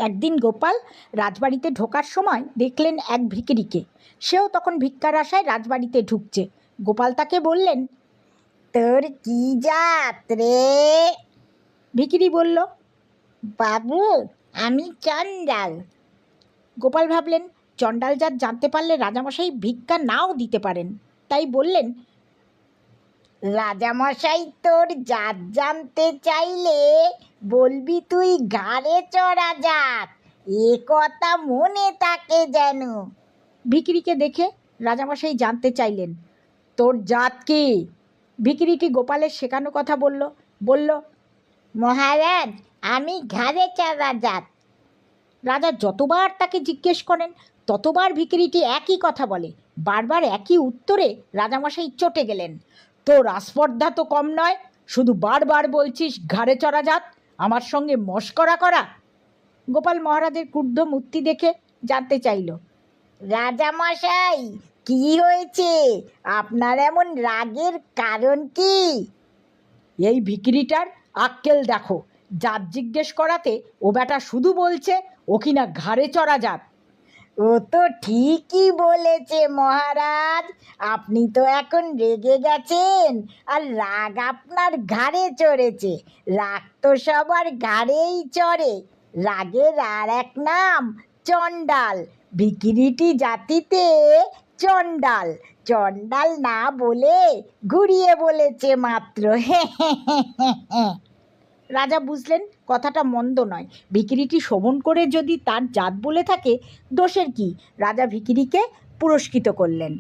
একদিন গোপাল রাজবাড়িতে ঢোকার সময় দেখলেন এক ভিখিরিকে। সেও তখন ভিক্ষার আশায় রাজবাড়িতে ঢুকছে। গোপাল তাকে বললেন, তোর কি জাত রে? ভিখিরি বলল, বাবু, আমি চণ্ডাল। গোপাল ভাবলেন, চণ্ডাল জাত জানতে পারলে রাজামশাই ভিক্ষা নাও দিতে পারেন, তাই বললেন, রাজামশাই তোর জাত জানতে চাইলে বলবি তুই ঘাড়ে চড়া জাত, এ কথা মনে থাকে যেন। ভিখিরিকে দেখে রাজামশাই জানতে চাইলেন, তোর জাত কি? ভিখিরিটি গোপালের শেখানো কথা বলল, মহারাজ, আমি ঘাড়ে চড়া জাত। রাজা যতবার তাকে জিজ্ঞেস করেন ততবার ভিখিরিটি একই কথা বলে। বারবার একই উত্তরে রাজামশাই চটে গেলেন। তোর আস্পর্ধা তো কম নয়, শুধু বারবার বলছিস ঘাড়ে চড়া জাত, আমার সঙ্গে মশকরা করা। গোপাল মহারাজের ক্রুদ্ধ মূর্তি দেখে জানতে চাইল, রাজামশাই, কি হয়েছে? আপনার এমন রাগের কারণ কি? এই ভিখিরিটার আক্কেল দেখো, জাত জিজ্ঞেস করাতে ও বেটা শুধু বলছে ও কিনা ঘাড়ে চড়া জাত। ও তো ঠিকই বলেছে মহারাজ, আপনি তো এখন রেগে গেছেন, আর রাগ আপনার ঘাড়ে চড়েছে। রাগ তো সবার ঘাড়েই চড়ে। রাগের আর এক নাম চণ্ডাল। ভিখিরিটি জাতিতে চণ্ডাল। চণ্ডাল না বলে ঘুরিয়ে বলেছে মাত্র। রাজা বুঝলেন কথাটা মন্দ নয়। ভিখিরিটি শোভন করে যদি তার জাত বলে থাকে, দোষের কি? রাজা ভিখিরিকে পুরস্কৃত করলেন।